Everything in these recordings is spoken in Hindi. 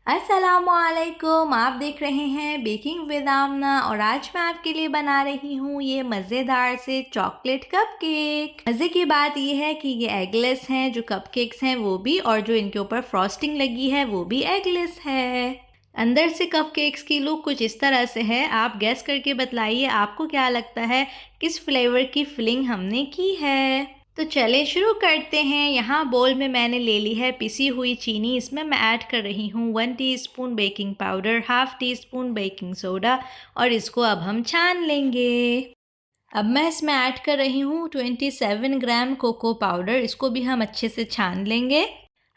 अस्सलामुअलैकुम। आप देख रहे हैं बेकिंग विद आमना और आज मैं आपके लिए बना रही हूँ ये मज़ेदार से चॉकलेट कपकेक। मज़े की बात ये है कि ये एगलेस हैं, जो कपकेक्स हैं वो भी, और जो इनके ऊपर फ्रॉस्टिंग लगी है वो भी एगलेस है। अंदर से कपकेक्स की लुक कुछ इस तरह से है। आप गेस करके बतलाइए आपको क्या लगता है किस फ्लेवर की फिलिंग हमने की है। तो चलें शुरू करते हैं। यहाँ बोल में मैंने ले ली है पिसी हुई चीनी। इसमें मैं ऐड कर रही हूँ 1 teaspoon baking powder, half tea spoon baking soda और इसको अब हम छान लेंगे। अब मैं इसमें ऐड कर रही हूँ 27 ग्राम कोको पाउडर। इसको भी हम अच्छे से छान लेंगे।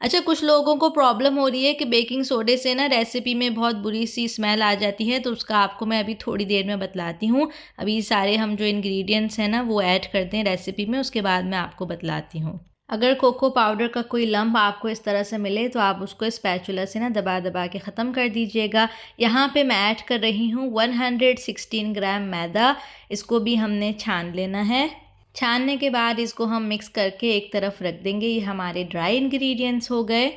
अच्छा, कुछ लोगों को प्रॉब्लम हो रही है कि बेकिंग सोडे से ना रेसिपी में बहुत बुरी सी स्मेल आ जाती है, तो उसका आपको मैं अभी थोड़ी देर में बतलाती हूँ। अभी सारे हम जो इंग्रेडिएंट्स हैं ना वो ऐड करते हैं रेसिपी में, उसके बाद मैं आपको बतलाती हूँ। अगर कोको पाउडर का कोई लम्प आपको इस तरह से मिले तो आप उसको स्पैचुला से ना दबा दबा के ख़त्म कर दीजिएगा। यहाँ पे मैं ऐड कर रही हूँ 116 ग्राम मैदा। इसको भी हमने छान लेना है। छानने के बाद इसको हम मिक्स करके एक तरफ रख देंगे। ये हमारे ड्राई इंग्रेडिएंट्स हो गए।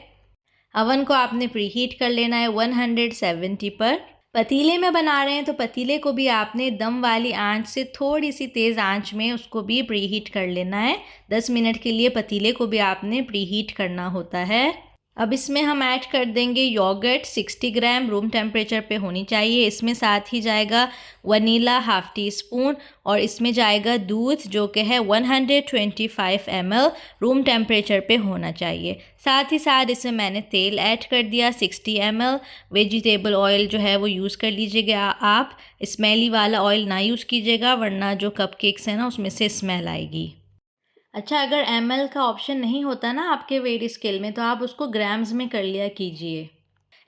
अवन को आपने प्रीहीट कर लेना है 170 पर। पतीले में बना रहे हैं तो पतीले को भी आपने दम वाली आंच से थोड़ी सी तेज़ आंच में उसको भी प्रीहीट कर लेना है। 10 मिनट के लिए पतीले को भी आपने प्रीहीट करना होता है। अब इसमें हम ऐड कर देंगे योगर्ट 60 ग्राम, रूम टेम्परेचर पे होनी चाहिए। इसमें साथ ही जाएगा वनीला हाफ टी स्पून और इसमें जाएगा दूध जो कि है 125 ml, रूम टेम्परेचर पे होना चाहिए। साथ ही साथ इसमें मैंने तेल ऐड कर दिया 60 ml। वेजिटेबल ऑयल जो है वो यूज़ कर लीजिएगा आप। स्मेली वाला ऑयल ना यूज़ कीजिएगा, वरना जो कपकेक्स हैं ना उसमें से स्मेल आएगी। अच्छा, अगर ml का ऑप्शन नहीं होता ना आपके वेट स्केल में तो आप उसको ग्राम्स में कर लिया कीजिए।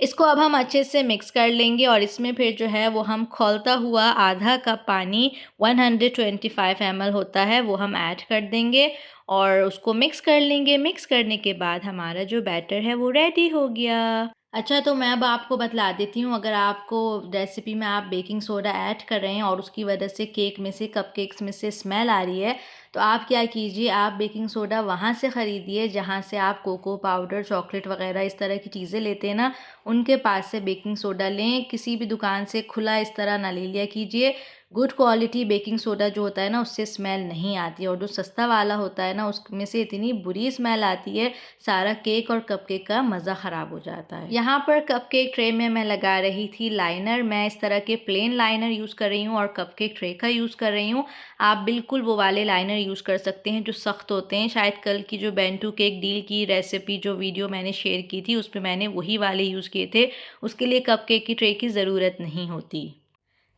इसको अब हम अच्छे से मिक्स कर लेंगे और इसमें फिर जो है वो हम खौलता हुआ आधा कप पानी 125 ml होता है वो हम ऐड कर देंगे और उसको मिक्स कर लेंगे। मिक्स करने के बाद हमारा जो बैटर है वो रेडी हो गया। अच्छा, तो मैं अब आपको बतला देती हूँ, अगर आपको रेसिपी में आप बेकिंग सोडा ऐड कर रहे हैं और उसकी वजह से केक में से, कपकेक्स में से स्मेल आ रही है, तो आप क्या कीजिए, आप बेकिंग सोडा वहाँ से ख़रीदिए जहाँ से आप कोको पाउडर, चॉकलेट वगैरह इस तरह की चीज़ें लेते हैं ना, उनके पास से बेकिंग सोडा लें। किसी भी दुकान से खुला इस तरह ना ले लिया कीजिए। गुड क्वालिटी बेकिंग सोडा जो होता है ना उससे स्मेल नहीं आती है, और जो सस्ता वाला होता है ना उसमें से इतनी बुरी स्मेल आती है, सारा केक और कपकेक का मज़ा ख़राब हो जाता है। यहाँ पर कपकेक ट्रे में मैं लगा रही थी लाइनर। मैं इस तरह के प्लेन लाइनर यूज़ कर रही हूँ और कपकेक ट्रे का यूज़ कर रही हूँ। आप बिल्कुल वो वाले लाइनर यूज़ कर सकते हैं जो सख्त होते हैं। शायद कल की जो बेंटू केक डील की रेसिपी जो वीडियो मैंने शेयर की थी उसमें मैंने वही वाले यूज़ किए थे। उसके लिए कपकेक की ट्रे की ज़रूरत नहीं होती।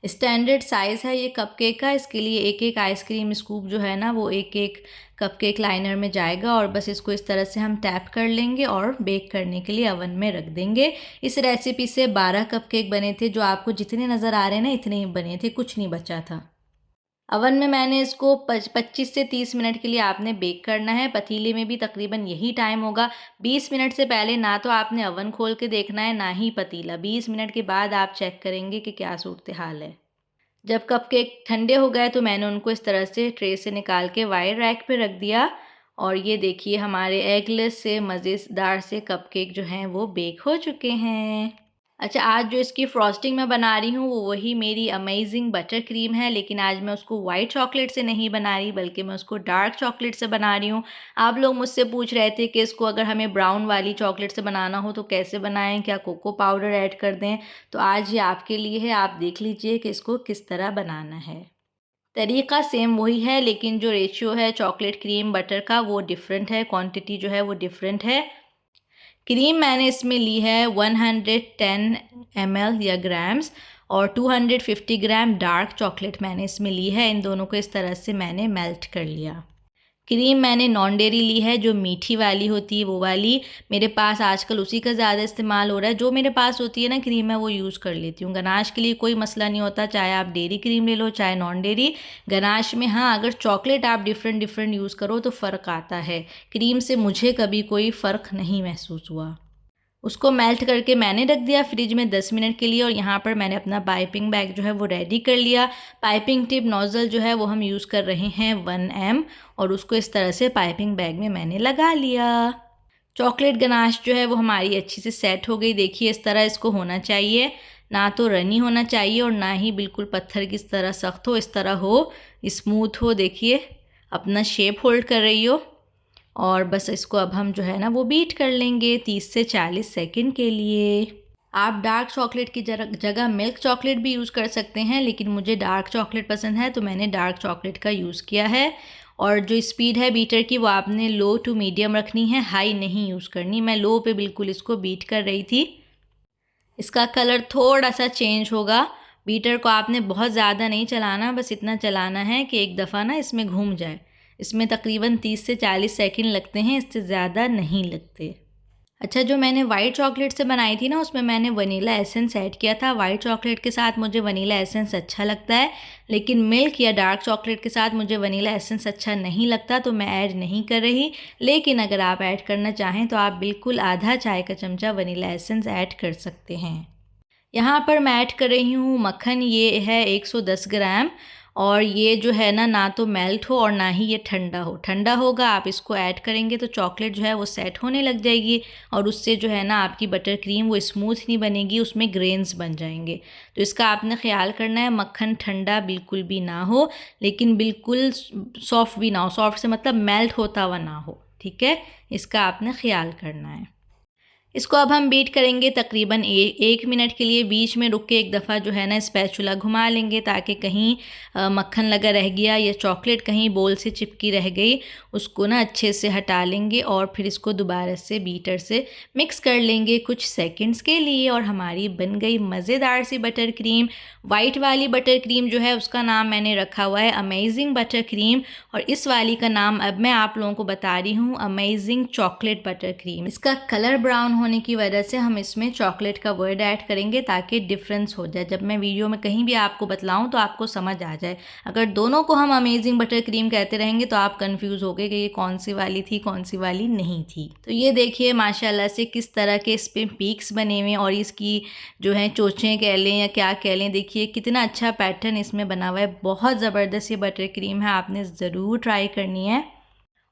स्टैंडर्ड साइज़ है ये कपकेक का। इसके लिए एक एक आइसक्रीम स्कूप जो है ना वो एक एक कपकेक लाइनर में जाएगा और बस इसको इस तरह से हम टैप कर लेंगे और बेक करने के लिए अवन में रख देंगे। इस रेसिपी से 12 कपकेक बने थे। जो आपको जितने नज़र आ रहे हैं ना इतने ही बने थे, कुछ नहीं बचा था। अवन में मैंने इसको 25 से 30 मिनट के लिए आपने बेक करना है। पतीले में भी तकरीबन यही टाइम होगा। 20 मिनट से पहले ना तो आपने अवन खोल के देखना है ना ही पतीला। 20 मिनट के बाद आप चेक करेंगे कि क्या सूरत हाल है। जब कपकेक ठंडे हो गए तो मैंने उनको इस तरह से ट्रे से निकाल के वायर रैक पे रख दिया और ये देखिए हमारे एगलेस से मज़ेदार से कपकेक जो हैं वो बेक हो चुके हैं। अच्छा, आज जो इसकी फ्रॉस्टिंग मैं बना रही हूँ वो वही मेरी अमेजिंग बटर क्रीम है, लेकिन आज मैं उसको वाइट चॉकलेट से नहीं बना रही बल्कि मैं उसको डार्क चॉकलेट से बना रही हूँ। आप लोग मुझसे पूछ रहे थे कि इसको अगर हमें ब्राउन वाली चॉकलेट से बनाना हो तो कैसे बनाएं, क्या कोको पाउडर ऐड कर दें? तो आज ये आपके लिए है। आप देख लीजिए कि इसको किस तरह बनाना है। तरीका सेम वही है, लेकिन जो रेशियो है चॉकलेट क्रीम बटर का वो डिफरेंट है, क्वांटिटी जो है वो डिफरेंट है। क्रीम मैंने इसमें ली है 110 ml या ग्राम्स और 250 ग्राम डार्क चॉकलेट मैंने इसमें ली है। इन दोनों को इस तरह से मैंने मेल्ट कर लिया। क्रीम मैंने नॉन डेयरी ली है, जो मीठी वाली होती है वो वाली। मेरे पास आजकल उसी का ज़्यादा इस्तेमाल हो रहा है। जो मेरे पास होती है ना क्रीम मैं वो यूज़ कर लेती हूँ। गनाश के लिए कोई मसला नहीं होता, चाहे आप डेयरी क्रीम ले लो चाहे नॉन डेयरी। गनाश में हाँ, अगर चॉकलेट आप डिफरेंट डिफरेंट यूज़ करो तो फ़र्क आता है। क्रीम से मुझे कभी कोई फ़र्क नहीं महसूस हुआ। उसको मेल्ट करके मैंने रख दिया फ्रिज में 10 मिनट के लिए और यहाँ पर मैंने अपना पाइपिंग बैग जो है वो रेडी कर लिया। पाइपिंग टिप नोज़ल जो है वो हम यूज़ कर रहे हैं 1M और उसको इस तरह से पाइपिंग बैग में मैंने लगा लिया। चॉकलेट गनाश जो है वो हमारी अच्छी से सेट हो गई। देखिए इस तरह इसको होना चाहिए, ना तो रनी होना चाहिए और ना ही बिल्कुल पत्थर की तरह सख्त हो, इस तरह हो, स्मूथ हो। देखिए अपना शेप होल्ड कर रही हो। और बस इसको अब हम जो है ना वो बीट कर लेंगे 30 से 40 सेकंड के लिए। आप डार्क चॉकलेट की जगह मिल्क चॉकलेट भी यूज़ कर सकते हैं, लेकिन मुझे डार्क चॉकलेट पसंद है तो मैंने डार्क चॉकलेट का यूज़ किया है। और जो स्पीड है बीटर की वो आपने लो टू मीडियम रखनी है, हाई नहीं यूज़ करनी। मैं लो पे बिल्कुल इसको बीट कर रही थी। इसका कलर थोड़ा सा चेंज होगा। बीटर को आपने बहुत ज़्यादा नहीं चलाना, बस इतना चलाना है कि एक दफ़ा ना इसमें घूम जाए। इसमें तकरीबन 30 से 40 सेकंड लगते हैं, इससे ज़्यादा नहीं लगते। अच्छा, जो मैंने वाइट चॉकलेट से बनाई थी ना उसमें मैंने वनीला एसेंस ऐड किया था। वाइट चॉकलेट के साथ मुझे वनीला एसेंस अच्छा लगता है, लेकिन मिल्क या डार्क चॉकलेट के साथ मुझे वनीला एसेंस अच्छा नहीं लगता, तो मैं ऐड नहीं कर रही। लेकिन अगर आप ऐड करना चाहें तो आप बिल्कुल आधा चाय का चमचा वनीला एसेंस ऐड कर सकते हैं। यहाँ पर मैं ऐड कर रही हूँ मक्खन, ये है 110 ग्राम। और ये जो है ना तो मेल्ट हो और ना ही ये ठंडा हो। ठंडा होगा आप इसको ऐड करेंगे तो चॉकलेट जो है वो सेट होने लग जाएगी और उससे जो है ना आपकी बटर क्रीम वो स्मूथ नहीं बनेगी, उसमें ग्रेन्स बन जाएंगे। तो इसका आपने ख्याल करना है, मक्खन ठंडा बिल्कुल भी ना हो, लेकिन बिल्कुल सॉफ्ट भी ना हो। सॉफ्ट से मतलब मेल्ट होता हुआ ना हो, ठीक है, इसका आपने ख्याल करना है। इसको अब हम बीट करेंगे तकरीबन 1 मिनट के लिए। बीच में रुक के एक दफ़ा जो है ना स्पैचुला घुमा लेंगे ताकि कहीं मक्खन लगा रह गया या चॉकलेट कहीं बोल से चिपकी रह गई उसको ना अच्छे से हटा लेंगे और फिर इसको दोबारा से बीटर से मिक्स कर लेंगे कुछ सेकंड्स के लिए। और हमारी बन गई मज़ेदार सी बटर क्रीम। वाइट वाली बटर क्रीम जो है उसका नाम मैंने रखा हुआ है अमेजिंग बटर क्रीम, और इस वाली का नाम अब मैं आप लोगों को बता रही हूँ अमेजिंग चॉकलेट बटर क्रीम। इसका कलर ब्राउन होने की वजह से हम इसमें चॉकलेट का वर्ड ऐड करेंगे ताकि डिफरेंस हो जाए। जब मैं वीडियो में कहीं भी आपको बतलाऊं तो आपको समझ आ जाए। अगर दोनों को हम अमेजिंग बटर क्रीम कहते रहेंगे तो आप कंफ्यूज हो गए कि ये कौन सी वाली थी कौन सी वाली नहीं थी। तो ये देखिए माशाल्लाह से किस तरह के इस पे पीक्स बने हुए हैं और इसकी जो है चोचें कह लें या क्या कह लें, देखिए कितना अच्छा पैटर्न इसमें बना हुआ है। बहुत ज़बरदस्त ये बटर क्रीम है, आपने ज़रूर ट्राई करनी है।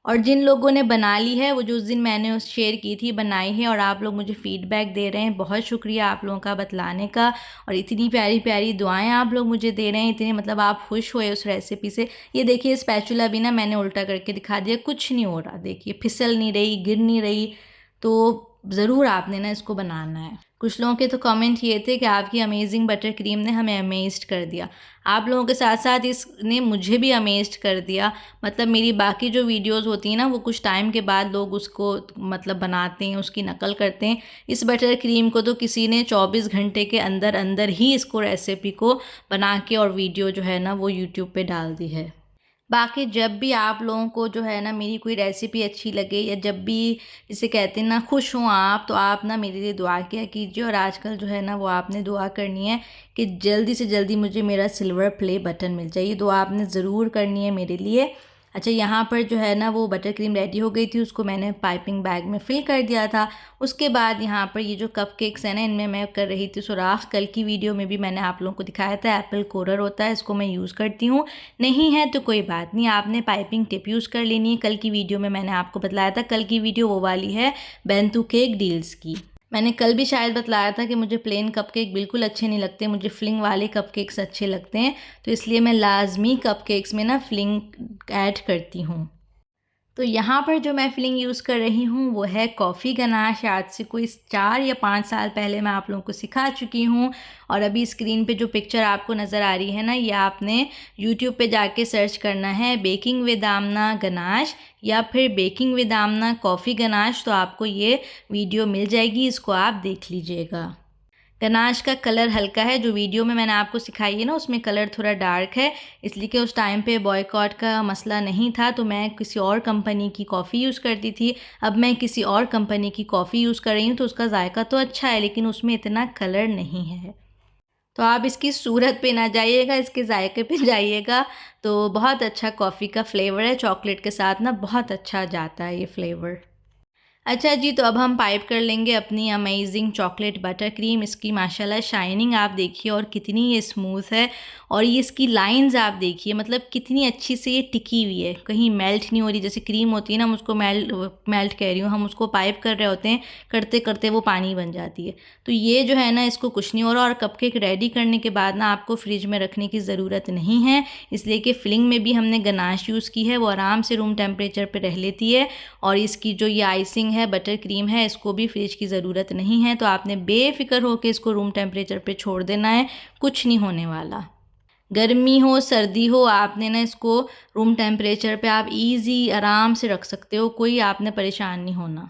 और जिन लोगों ने बना ली है वो जो उस दिन मैंने शेयर की थी बनाई है और आप लोग मुझे फ़ीडबैक दे रहे हैं, बहुत शुक्रिया आप लोगों का बतलाने का। और इतनी प्यारी प्यारी दुआएं आप लोग मुझे दे रहे हैं, इतने मतलब आप खुश हुए उस रेसिपी से। ये देखिए स्पैचुला भी ना मैंने उल्टा करके दिखा दिया, कुछ नहीं हो रहा, देखिए फिसल नहीं रही, गिर नहीं रही। तो ज़रूर आपने ना इसको बनाना है। कुछ लोगों के तो कमेंट ये थे कि आपकी अमेजिंग बटर क्रीम ने हमें अमेज्ड कर दिया। आप लोगों के साथ साथ इसने मुझे भी अमेज्ड कर दिया। मतलब मेरी बाकी जो वीडियोस होती हैं ना वो कुछ टाइम के बाद लोग उसको मतलब बनाते हैं, उसकी नकल करते हैं। इस बटर क्रीम को तो किसी ने 24 घंटे के अंदर अंदर ही इसको रेसिपी को बना के और वीडियो जो है ना वो यूट्यूब पे डाल दी है। बाकी जब भी आप लोगों को जो है ना मेरी कोई रेसिपी अच्छी लगे या जब भी जिसे कहते हैं ना खुश हों आप, तो आप ना मेरे लिए दुआ किया कीजिए। और आजकल जो है ना वो आपने दुआ करनी है कि जल्दी से जल्दी मुझे मेरा सिल्वर प्ले बटन मिल जाए। ये दुआ आपने ज़रूर करनी है मेरे लिए। अच्छा, यहाँ पर जो है ना वो बटर क्रीम रेडी हो गई थी, उसको मैंने पाइपिंग बैग में फ़िल कर दिया था। उसके बाद यहाँ पर ये जो कपकेक्स हैं ना इनमें मैं कर रही थी सुराख। कल की वीडियो में भी मैंने आप लोगों को दिखाया था, एप्पल कोरर होता है, इसको मैं यूज़ करती हूँ। नहीं है तो कोई बात नहीं, आपने पाइपिंग टिप यूज़ कर लेनी है। कल की वीडियो में मैंने आपको बतलाया था, कल की वीडियो वो वाली है बेंतू केक डील्स की। मैंने कल भी शायद बतलाया था कि मुझे प्लेन कपकेक बिल्कुल अच्छे नहीं लगते, मुझे फ्लिंग वाले कपकेक्स अच्छे लगते हैं। तो इसलिए मैं लाजमी कपकेक्स में ना फ्लिंग ऐड करती हूँ। तो यहाँ पर जो मैं फिलिंग यूज़ कर रही हूँ वो है कॉफ़ी गनाश। आज से कोई 4 या 5 साल पहले मैं आप लोगों को सिखा चुकी हूँ। और अभी स्क्रीन पे जो पिक्चर आपको नज़र आ रही है ना, ये आपने यूट्यूब पे जाके सर्च करना है बेकिंग विद आमना गनाश या फिर baking with Aamna coffee ganache, तो आपको ये वीडियो मिल जाएगी, इसको आप देख लीजिएगा। गनाश का कलर हल्का है, जो वीडियो में मैंने आपको सिखाई है ना उसमें कलर थोड़ा डार्क है, इसलिए कि उस टाइम पे बॉयकॉट का मसला नहीं था तो मैं किसी और कंपनी की कॉफ़ी यूज़ करती थी। अब मैं किसी और कंपनी की कॉफ़ी यूज़ कर रही हूँ तो उसका जायका तो अच्छा है लेकिन उसमें इतना कलर नहीं है। तो आप इसकी सूरत पे ना जाइएगा, इसके जायके पे जाइएगा। तो बहुत अच्छा कॉफ़ी का फ्लेवर है, चॉकलेट के साथ ना बहुत अच्छा जाता है ये फ्लेवर। अच्छा जी, तो अब हम पाइप कर लेंगे अपनी अमेजिंग चॉकलेट बटर क्रीम। इसकी माशाल्लाह शाइनिंग आप देखिए और कितनी ये स्मूथ है, और ये इसकी लाइंस आप देखिए, मतलब कितनी अच्छी से ये टिकी हुई है, कहीं मेल्ट नहीं हो रही। जैसे क्रीम होती है ना, हम उसको मेल्ट कह रही हूँ, हम उसको पाइप कर रहे होते हैं, करते करते वो पानी बन जाती है। तो ये जो है ना, इसको कुछ नहीं हो रहा। और कपकेक रेडी करने के बाद ना आपको फ्रिज में रखने की ज़रूरत नहीं है, इसलिए कि फिलिंग में भी हमने गनाश यूज़ की है, वो आराम से रूम टेम्परेचर पर रह लेती है। और इसकी जो ये आइसिंग है, बटर क्रीम है, इसको भी फ्रिज की ज़रूरत नहीं है। तो आपने बेफ़िक्र होकर इसको रूम टेम्परेचर पे छोड़ देना है, कुछ नहीं होने वाला। गर्मी हो सर्दी हो, आपने ना इसको रूम टेम्परेचर पे आप इजी आराम से रख सकते हो, कोई आपने परेशान नहीं होना।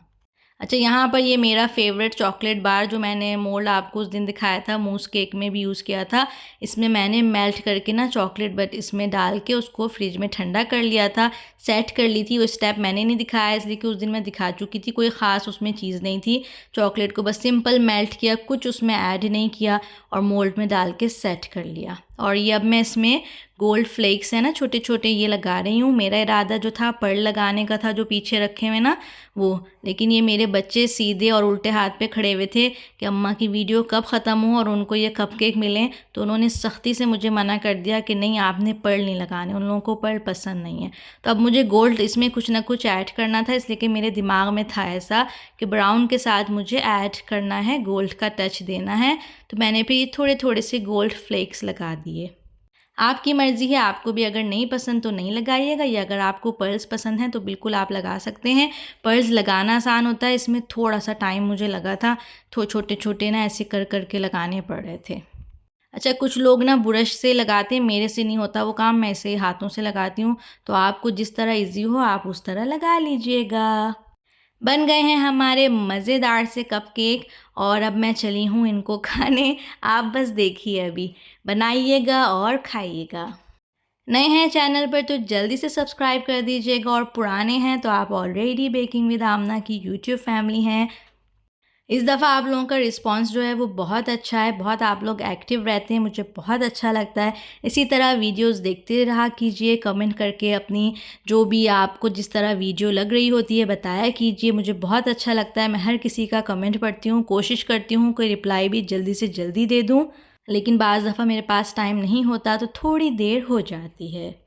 अच्छा, यहाँ पर ये मेरा फ़ेवरेट चॉकलेट बार जो मैंने मोल्ड आपको उस दिन दिखाया था, मूस केक में भी यूज़ किया था, इसमें मैंने मेल्ट करके ना चॉकलेट बट इसमें डाल के उसको फ्रिज में ठंडा कर लिया था, सेट कर ली थी। वो स्टेप मैंने नहीं दिखाया इसलिए कि उस दिन मैं दिखा चुकी थी, कोई ख़ास उसमें चीज़ नहीं थी। चॉकलेट को बस सिंपल मेल्ट किया, कुछ उसमें ऐड नहीं किया, और मोल्ड में डाल के सेट कर लिया। और ये अब मैं इसमें गोल्ड फ्लेक्स है ना छोटे छोटे, ये लगा रही हूँ। मेरा इरादा जो था पर्ल लगाने का था, जो पीछे रखे हुए ना वो, लेकिन ये मेरे बच्चे सीधे और उल्टे हाथ पे खड़े हुए थे कि अम्मा की वीडियो कब ख़त्म हो और उनको ये कपकेक मिलें। तो उन्होंने सख्ती से मुझे मना कर दिया कि नहीं, आपने पर्ल नहीं लगाने, उन लोगों को पर्ल पसंद नहीं है। तो अब मुझे गोल्ड इसमें कुछ ना कुछ ऐड करना था, इसलिए कि मेरे दिमाग में था ऐसा कि ब्राउन के साथ मुझे ऐड करना है, गोल्ड का टच देना है। तो मैंने फिर ये थोड़े थोड़े से गोल्ड फ्लेक्स लगा दिए। आपकी मर्ज़ी है, आपको भी अगर नहीं पसंद तो नहीं लगाइएगा, या अगर आपको पर्ल्स पसंद हैं तो बिल्कुल आप लगा सकते हैं। पर्ल्स लगाना आसान होता है, इसमें थोड़ा-सा टाइम मुझे लगा था, तो छोटे-छोटे ना ऐसे कर के लगाने पड़ रहे थे। अच्छा, कुछ लोग ना ब्रश से लगाते हैं, मेरे से नहीं होता वो काम, मैं ऐसे हाथों से लगाती हूँ। तो आपको जिस तरह ईज़ी हो आप उस तरह लगा लीजिएगा। बन गए हैं हमारे मज़ेदार से कपकेक, और अब मैं चली हूँ इनको खाने। आप बस देखिए, अभी बनाइएगा और खाइएगा। नए हैं चैनल पर तो जल्दी से सब्सक्राइब कर दीजिएगा, और पुराने हैं तो आप ऑलरेडी बेकिंग विद आमना की यूट्यूब फैमिली हैं। इस दफ़ा आप लोगों का रिस्पांस जो है वो बहुत अच्छा है, बहुत आप लोग एक्टिव रहते हैं, मुझे बहुत अच्छा लगता है। इसी तरह वीडियोस देखते रहा कीजिए, कमेंट करके अपनी जो भी आपको जिस तरह वीडियो लग रही होती है बताया कीजिए, मुझे बहुत अच्छा लगता है। मैं हर किसी का कमेंट पढ़ती हूँ, कोशिश करती हूँ कोई रिप्लाई भी जल्दी से जल्दी दे दूँ, लेकिन बाज़ दफ़ा मेरे पास टाइम नहीं होता तो थोड़ी देर हो जाती है।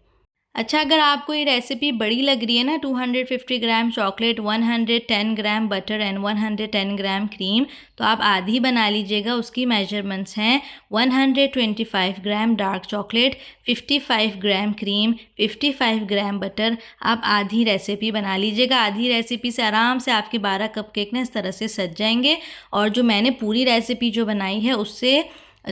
अच्छा, अगर आपको ये रेसिपी बड़ी लग रही है ना, 250 gram chocolate, 110 gram butter and 110 gram cream, तो आप आधी बना लीजिएगा। उसकी मेजरमेंट्स हैं 125 gram dark chocolate, 55 gram cream, 55 gram butter. आप आधी रेसिपी बना लीजिएगा। आधी रेसिपी से आराम से आपके 12 कपकेक ना इस तरह से सज जाएंगे। और जो मैंने पूरी रेसिपी जो बनाई है उससे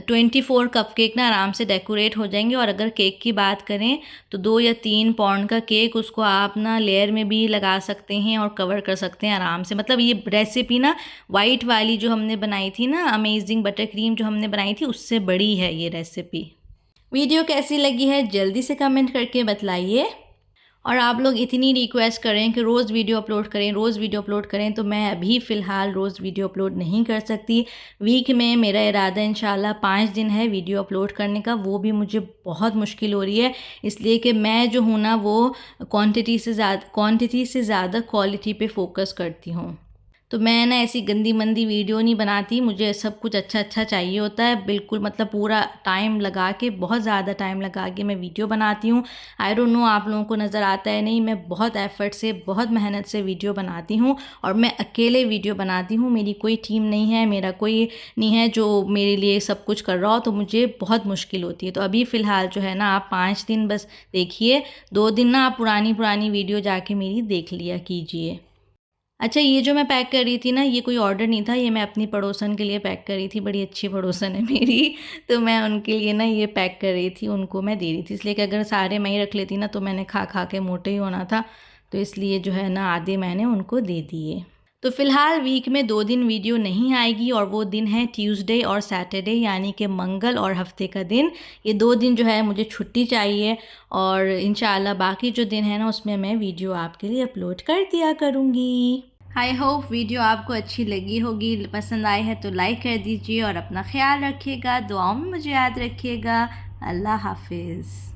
24 कपकेक ना आराम से डेकोरेट हो जाएंगे। और अगर केक की बात करें तो 2 या 3 पाउंड का केक, उसको आप ना लेयर में भी लगा सकते हैं और कवर कर सकते हैं आराम से। मतलब ये रेसिपी ना वाइट वाली जो हमने बनाई थी ना, अमेजिंग बटर क्रीम जो हमने बनाई थी, उससे बड़ी है ये रेसिपी। वीडियो कैसी लगी है जल्दी से कमेंट करके बतलाइए। और आप लोग इतनी रिक्वेस्ट करें कि रोज़ वीडियो अपलोड करें, रोज़ वीडियो अपलोड करें, तो मैं अभी फ़िलहाल रोज़ वीडियो अपलोड नहीं कर सकती। वीक में मेरा इरादा इंशाल्लाह 5 दिन है वीडियो अपलोड करने का, वो भी मुझे बहुत मुश्किल हो रही है, इसलिए कि मैं जो हूँ ना वो क्वांटिटी से ज़्यादा क्वालिटी पे फोकस करती हूँ। तो मैं ना ऐसी गंदी मंदी वीडियो नहीं बनाती, मुझे सब कुछ अच्छा अच्छा चाहिए होता है, बिल्कुल मतलब पूरा टाइम लगा के, बहुत ज़्यादा टाइम लगा के मैं वीडियो बनाती हूँ। आई डोंट नो आप लोगों को नज़र आता है नहीं, मैं बहुत एफ़र्ट से, बहुत मेहनत से वीडियो बनाती हूँ, और मैं अकेले वीडियो बनाती हूँ। मेरी कोई टीम नहीं है, मेरा कोई नहीं है जो मेरे लिए सब कुछ कर रहा हो, तो मुझे बहुत मुश्किल होती है। तो अभी फ़िलहाल जो है ना, आप 5 दिन बस देखिए, 2 दिन ना आप पुरानी पुरानी वीडियो जाके मेरी देख लिया कीजिए। अच्छा, ये जो मैं पैक कर रही थी ना, ये कोई ऑर्डर नहीं था, ये मैं अपनी पड़ोसन के लिए पैक कर रही थी। बड़ी अच्छी पड़ोसन है मेरी, तो मैं उनके लिए ना ये पैक कर रही थी, उनको मैं दे रही थी। इसलिए कि अगर सारे मैं ही रख लेती ना तो मैंने खा खा के मोटे ही होना था, तो इसलिए जो है ना आधे मैंने उनको दे दिए। तो फ़िलहाल वीक में 2 दिन वीडियो नहीं आएगी, और वो दिन है ट्यूसडे और सैटरडे, यानी कि मंगल और हफ्ते का दिन। ये 2 दिन जो है मुझे छुट्टी चाहिए, और इंशाल्लाह बाकी जो दिन है ना उसमें मैं वीडियो आपके लिए अपलोड कर दिया करूँगी। आई होप वीडियो आपको अच्छी लगी होगी, पसंद आई है तो लाइक कर दीजिए, और अपना ख्याल रखिएगा, दुआओं में मुझे याद रखिएगा। अल्लाह हाफिज़।